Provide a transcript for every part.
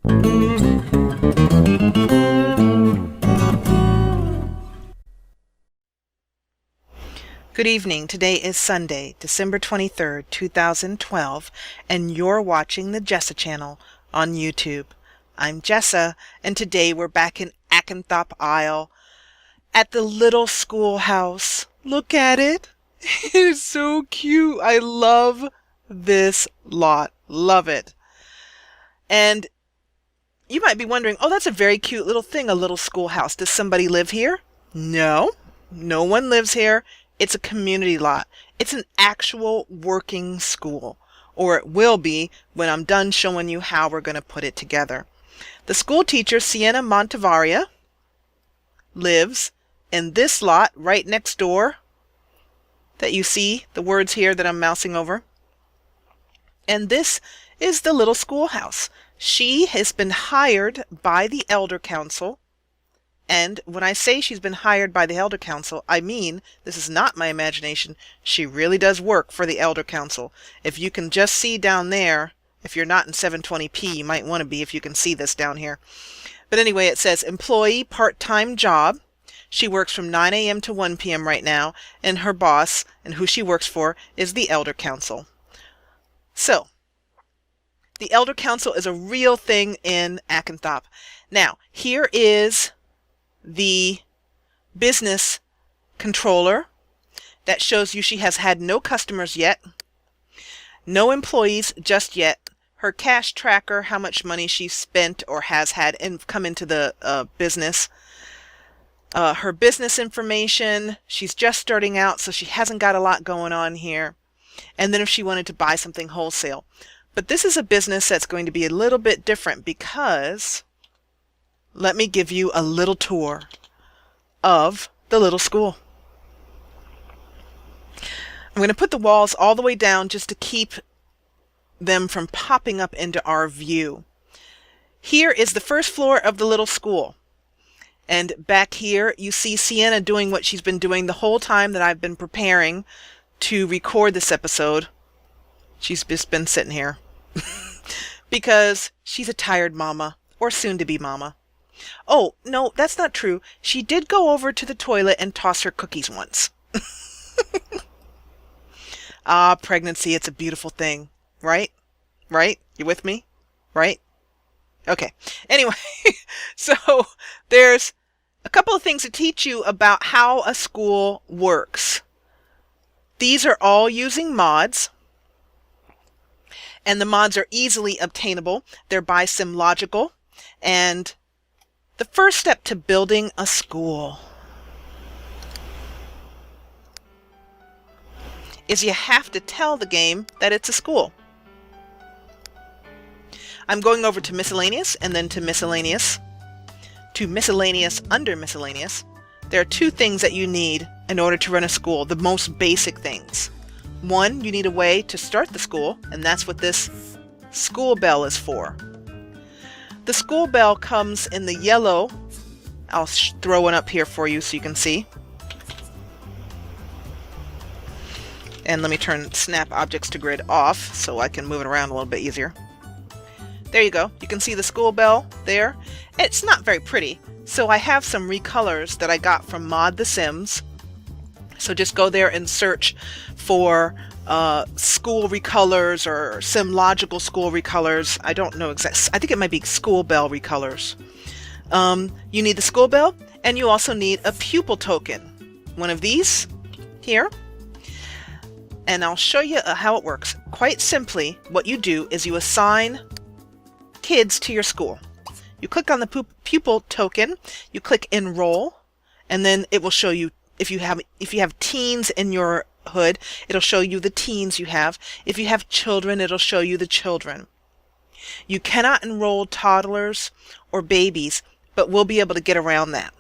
Good evening. Today is Sunday, December 23rd, 2012, and you're watching the Jessa Channel on YouTube. I'm Jessa, and today we're back in Acanthop Isle at the little schoolhouse. Look at it. It is so cute. I love this lot. Love it. And you might be wondering, oh, that's a very cute little thing, a little schoolhouse. Does somebody live here? No, no one lives here. It's a community lot. It's an actual working school, or it will be when I'm done showing you how we're going to put it together. The school teacher, Sienna Montavaria, lives in this lot right next door that you see the words here that I'm mousing over. And this is the little schoolhouse. She has been hired by the Elder Council. And when I say she's been hired by the Elder Council, I mean, this is not my imagination. She really does work for the Elder Council. If you can just see down there, if you're not in 720p, you might want to be if you can see this down here. But anyway, it says employee part-time job. She works from 9 a.m. to 1 p.m. right now, and her boss, and who she works for, is the Elder Council. So, the Elder Council is a real thing in Acanthop. Now, here is the business controller that shows you she has had no customers yet, no employees just yet, her cash tracker, how much money she's spent or has had and come into the business, her business information. She's just starting out, so she hasn't got a lot going on here. And then if she wanted to buy something wholesale. But this is a business that's going to be a little bit different because let me give you a little tour of the little school. I'm going to put the walls all the way down just to keep them from popping up into our view. Here is the first floor of the little school. And back here you see Sienna doing what she's been doing the whole time that I've been preparing to record this episode. She's just been sitting here because she's a tired mama, or soon to be mama. Oh, no, that's not true. She did go over to the toilet and toss her cookies once. Ah, pregnancy, it's a beautiful thing. Right? Right? You with me? Right? Okay. Anyway, so there's a couple of things to teach you about how a school works. These are all using mods. And the mods are easily obtainable. They're by SimLogical. And the first step to building a school is you have to tell the game that it's a school. I'm going over to miscellaneous and then to miscellaneous under miscellaneous. There are two things that you need in order to run a school, the most basic things. One, you need a way to start the school, and that's what this school bell is for. The school bell comes in the yellow. I'll throw one up here for you so you can see. And let me turn snap objects to grid off so I can move it around a little bit easier. There you go. You can see the school bell there. It's not very pretty, so I have some recolors that I got from Mod The Sims. So just go there and search for school recolors or SimLogical school recolors. I don't know exactly. I think it might be school bell recolors. You need the school bell, and you also need a pupil token. One of these here. And I'll show you how it works. Quite simply, what you do is you assign kids to your school. You click on the pupil token, you click enroll, and then it will show you if you have teens in your hood, it'll show you the teens you have. If you have children, it'll show you the children. You cannot enroll toddlers or babies, but we'll be able to get around that.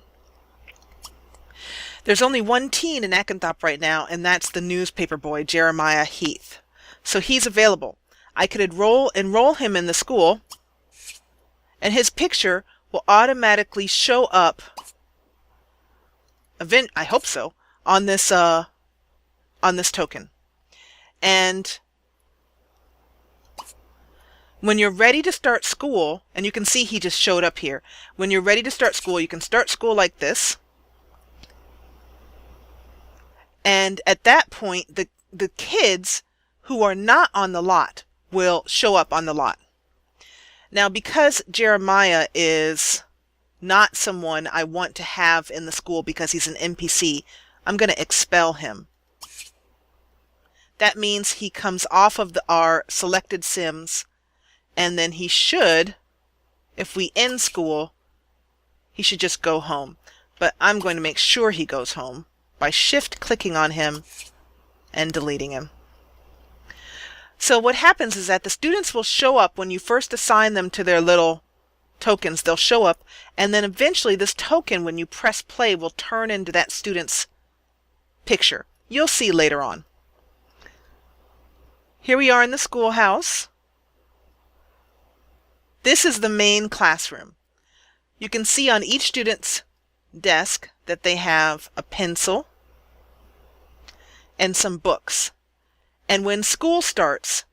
There's only one teen in Acanthop right now, and that's the newspaper boy, Jeremiah Heath. So he's available. I could enroll him in the school, and his picture will automatically show up, I hope so, on this token. And When you're ready to start school, and you can see he just showed up here. When you're ready to start school, you can start school like this. And at that point, the kids who are not on the lot will show up on the lot. Now, because Jeremiah is not someone I want to have in the school because he's an NPC, I'm going to expel him. That means he comes off of our selected Sims, and then he should, if we end school, he should just go home. But I'm going to make sure he goes home by shift-clicking on him and deleting him. So what happens is that the students will show up when you first assign them to their little tokens. They'll show up, and then eventually this token, when you press play, will turn into that student's picture. You'll see later on. Here we are in the schoolhouse. This is the main classroom. You can see on each student's desk that they have a pencil and some books. And when school starts,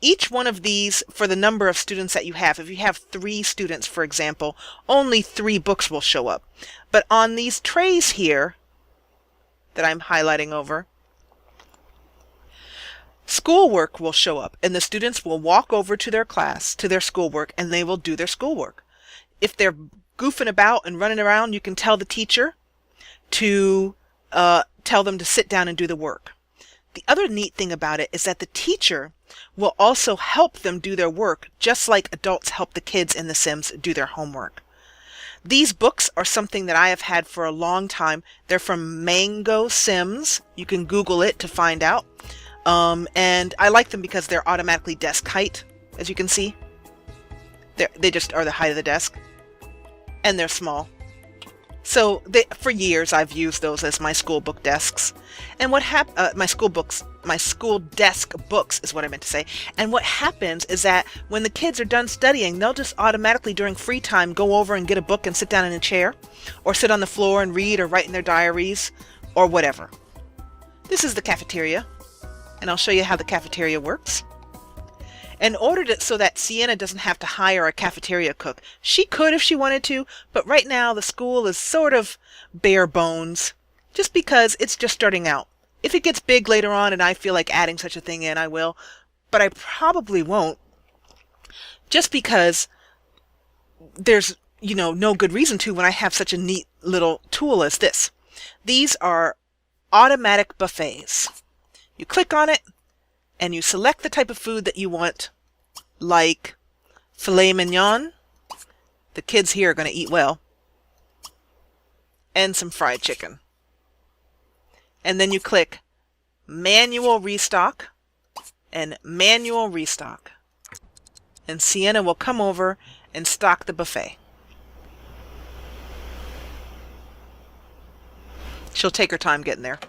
each one of these, for the number of students that you have, if you have 3 students, for example, only 3 books will show up. But on these trays here that I'm highlighting over, schoolwork will show up, and the students will walk over to their class, to their schoolwork, and they will do their schoolwork. If they're goofing about and running around, you can tell the teacher to tell them to sit down and do the work. The other neat thing about it is that the teacher will also help them do their work, just like adults help the kids in The Sims do their homework. These books are something that I have had for a long time. They're from Mango Sims. You can Google it to find out. And I like them because they're automatically desk height, as you can see. They just are the height of the desk. And they're small. So for years I've used those as my school book desks. And what my school desk books is what I meant to say. And what happens is that when the kids are done studying, they'll just automatically during free time go over and get a book and sit down in a chair, or sit on the floor and read or write in their diaries or whatever. This is the cafeteria, and I'll show you how the cafeteria works. In order so that Sienna doesn't have to hire a cafeteria cook. She could if she wanted to, but right now the school is sort of bare bones, just because it's just starting out. If it gets big later on and I feel like adding such a thing in, I will, but I probably won't, just because there's, no good reason to when I have such a neat little tool as this. These are automatic buffets. You click on it, and you select the type of food that you want, like filet mignon. The kids here are going to eat well. And some fried chicken. And then you click manual restock and manual restock. And Sienna will come over and stock the buffet. She'll take her time getting there.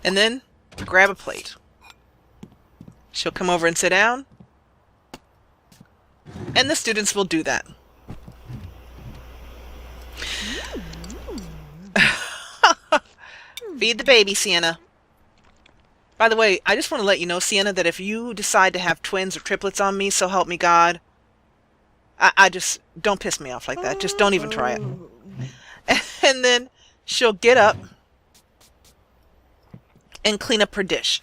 And then grab a plate. She'll come over and sit down. And the students will do that. Feed the baby, Sienna. By the way, I just want to let you know, Sienna, that if you decide to have twins or triplets on me, so help me God, I just, don't piss me off like that. Just don't even try it. And then she'll get up and clean up her dish.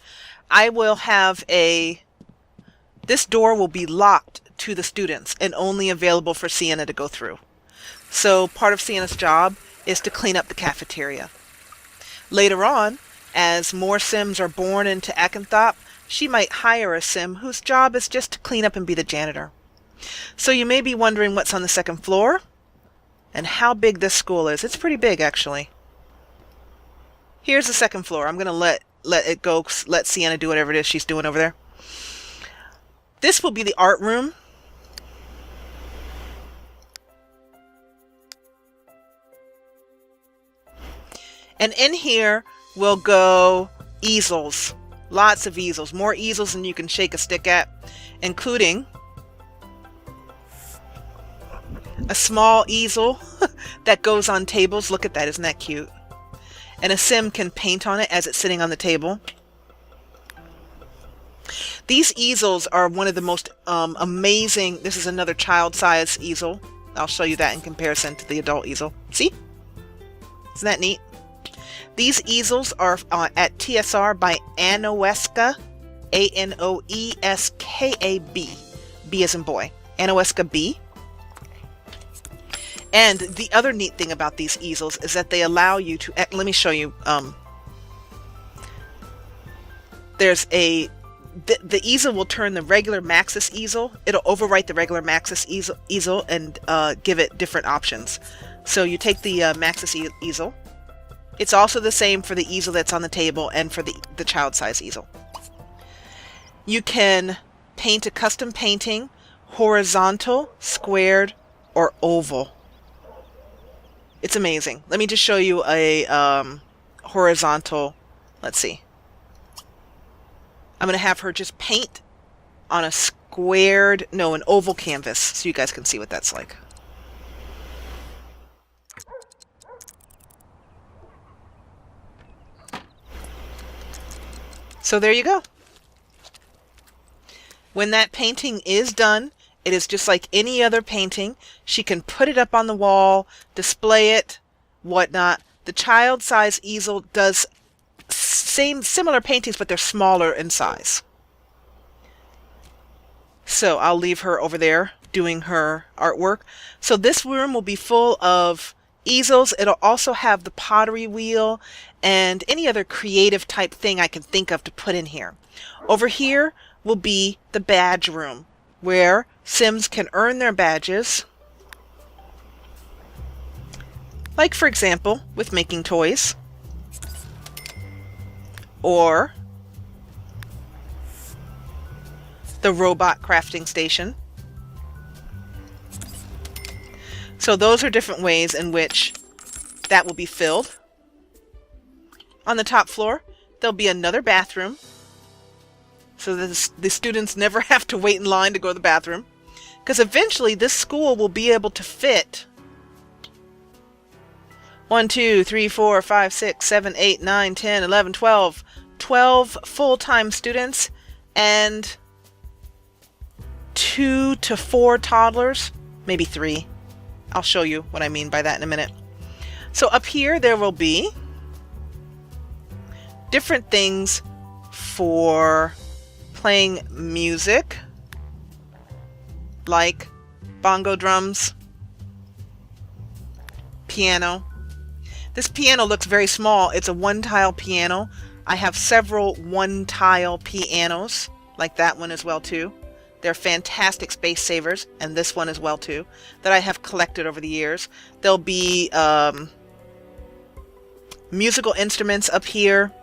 I will have this door will be locked to the students and only available for Sienna to go through. So part of Sienna's job is to clean up the cafeteria. Later on, as more Sims are born into Acanthop, she might hire a Sim whose job is just to clean up and be the janitor. So you may be wondering what's on the second floor and how big this school is. It's pretty big, actually. Here's the second floor. I'm going to let it go, let Sienna do whatever it is she's doing over there. This will be the art room. And in here will go easels. Lots of easels. More easels than you can shake a stick at, including a small easel that goes on tables. Look at that. Isn't that cute? And a Sim can paint on it as it's sitting on the table. These easels are one of the most amazing. This is another child size easel. I'll show you that in comparison to the adult easel. See? Isn't that neat? These easels are at TSR by Anoeska, A-N-O-E-S-K-A-B. B as in boy. Anoeska B. And the other neat thing about these easels is that they allow you to, let me show you, there's the easel will turn the regular Maxis easel, it'll overwrite the regular Maxis easel and give it different options. So you take the Maxis easel. It's also the same for the easel that's on the table and for the child size easel. You can paint a custom painting, horizontal, squared, or oval. It's amazing. Let me just show you a horizontal. Let's see. I'm going to have her just paint on a an oval canvas so you guys can see what that's like. So there you go. When that painting is done, it is just like any other painting. She can put it up on the wall, display it, whatnot. The child size easel does similar paintings, but they're smaller in size. So I'll leave her over there doing her artwork. So this room will be full of easels. It'll also have the pottery wheel and any other creative type thing I can think of to put in here. Over here will be the badge room, where Sims can earn their badges, like for example with making toys, or the robot crafting station. So those are different ways in which that will be filled. On the top floor, there'll be another bathroom, so that the students never have to wait in line to go to the bathroom. Because eventually this school will be able to fit 1, 2, 3, 4, 5, 6, 7, 8, 9, 10, 11, 12. 12 full-time students and 2 to 4 toddlers, maybe 3. I'll show you what I mean by that in a minute. So up here there will be different things for playing music, like bongo drums, piano. This piano looks very small. It's a one-tile piano. I have several one-tile pianos, like that one as well too. They're fantastic space savers, and this one as well too, that I have collected over the years. There'll be musical instruments up here,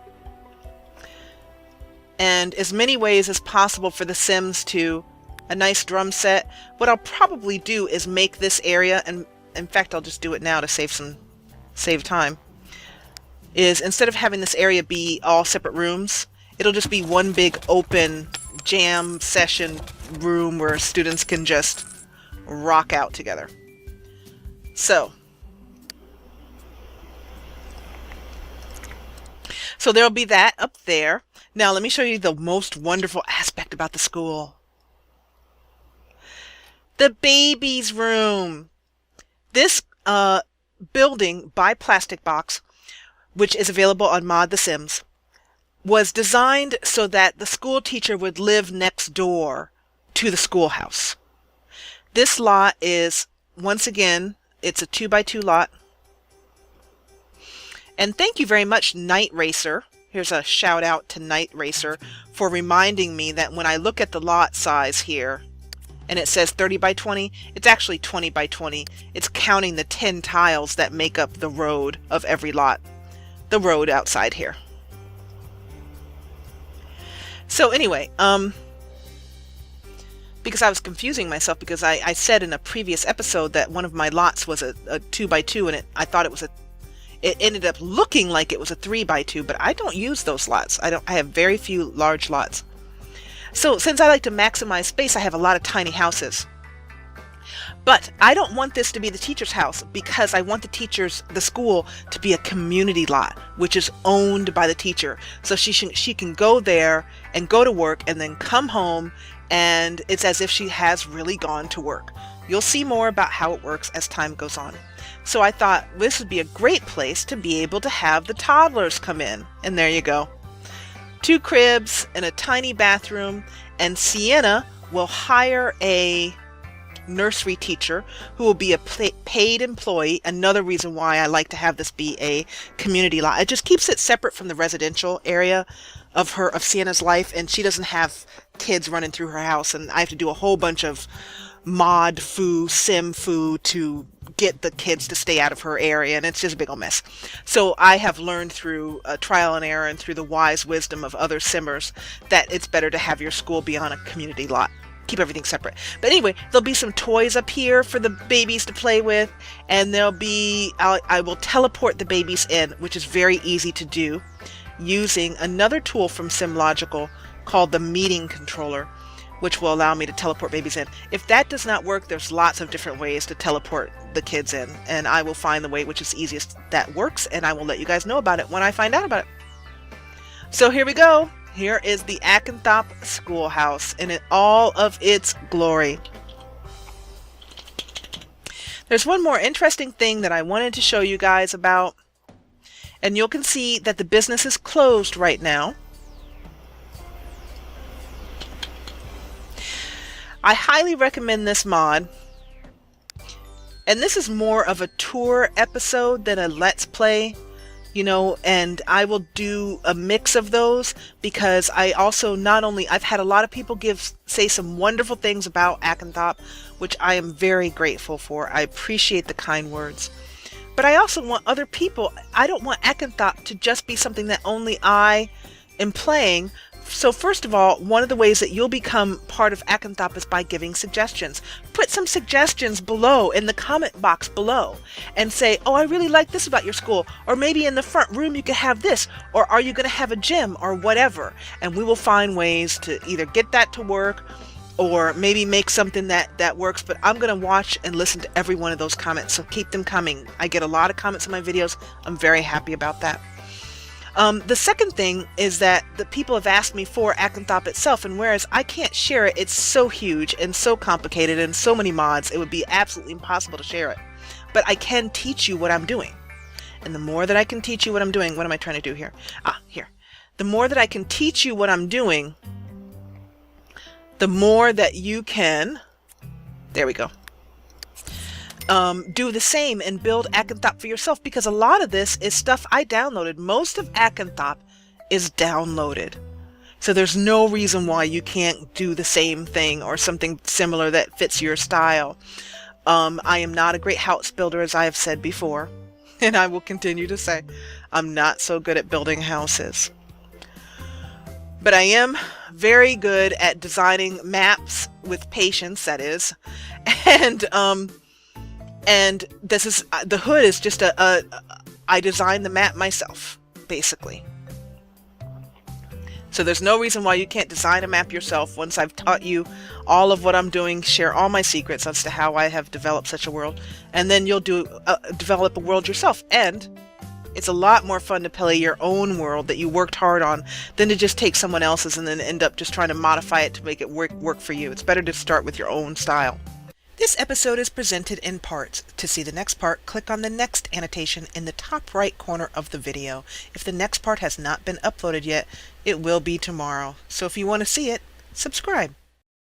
and as many ways as possible for the Sims to a nice drum set. What I'll probably do is make this area, and in fact I'll just do it now to save time, is instead of having this area be all separate rooms, it'll just be one big open jam session room where students can just rock out together. So there'll be that up there. Now let me show you the most wonderful aspect about the school. The baby's room. This building by Plastic Box, which is available on Mod The Sims, was designed so that the school teacher would live next door to the schoolhouse. This lot is, once again, it's a 2x2 lot. And thank you very much, Night Racer. Here's a shout out to Night Racer for reminding me that when I look at the lot size here, and it says 30 by 20, it's actually 20 by 20. It's counting the 10 tiles that make up the road of every lot. The road outside here. So anyway, because I was confusing myself, because I said in a previous episode that one of my lots was a 2x2, and I thought it ended up looking like it was a 3x2, but I don't use those lots. I have very few large lots. So since I like to maximize space, I have a lot of tiny houses. But I don't want this to be the teacher's house because I want the school to be a community lot, which is owned by the teacher. So she can go there and go to work and then come home, and it's as if she has really gone to work. You'll see more about how it works as time goes on. So I thought this would be a great place to be able to have the toddlers come in. And there you go. 2 cribs and a tiny bathroom, and Sienna will hire a nursery teacher who will be a paid employee. Another reason why I like to have this be a community lot. It just keeps it separate from the residential area of Sienna's life, and she doesn't have kids running through her house, and I have to do a whole bunch of sim foo to get the kids to stay out of her area, and it's just a big old mess. So I have learned through trial and error and through the wise wisdom of other simmers that it's better to have your school be on a community lot. Keep everything separate. But anyway, there'll be some toys up here for the babies to play with, and there'll be I will teleport the babies in, which is very easy to do using another tool from SimLogical called the meeting controller, which will allow me to teleport babies in. If that does not work, there's lots of different ways to teleport the kids in, and I will find the way which is easiest that works, and I will let you guys know about it when I find out about it. So here we go. Here is the Acanthop Schoolhouse in all of its glory. There's one more interesting thing that I wanted to show you guys about, and you can see that the business is closed right now. I highly recommend this mod, and this is more of a tour episode than a let's play, you know, and I will do a mix of those because I also I've had a lot of people say some wonderful things about Acanthop, which I am very grateful for. I appreciate the kind words. But I also want other people. I don't want Acanthop to just be something that only I am playing. So first of all, one of the ways that you'll become part of Acanthop is by giving suggestions. Put some suggestions below in the comment box below and say, oh, I really like this about your school, or maybe in the front room you could have this, or are you going to have a gym, or whatever. And we will find ways to either get that to work or maybe make something that works. But I'm going to watch and listen to every one of those comments, so keep them coming. I get a lot of comments on my videos. I'm very happy about that. The second thing is that the people have asked me for Acanthop itself, and whereas I can't share it, it's so huge and so complicated and so many mods, it would be absolutely impossible to share it. But I can teach you what I'm doing. And the more that I can teach you what I'm doing, what am I trying to do here? Here. The more that I can teach you what I'm doing, the more that you can, there we go, do the same and build Acanthop for yourself, because a lot of this is stuff I downloaded. Most of Acanthop is downloaded. So there's no reason why you can't do the same thing or something similar that fits your style. I am not a great house builder, as I have said before, and I will continue to say I'm not so good at building houses. But I am very good at designing maps with patience, that is, and this is the hood is just I designed the map myself, basically. So there's no reason why you can't design a map yourself once I've taught you all of what I'm doing, share all my secrets as to how I have developed such a world, and then you'll develop a world yourself. And it's a lot more fun to play your own world that you worked hard on than to just take someone else's and then end up just trying to modify it to make it work for you. It's better to start with your own style. This episode is presented in parts. To see the next part, click on the next annotation in the top right corner of the video. If the next part has not been uploaded yet, it will be tomorrow. So if you want to see it, subscribe.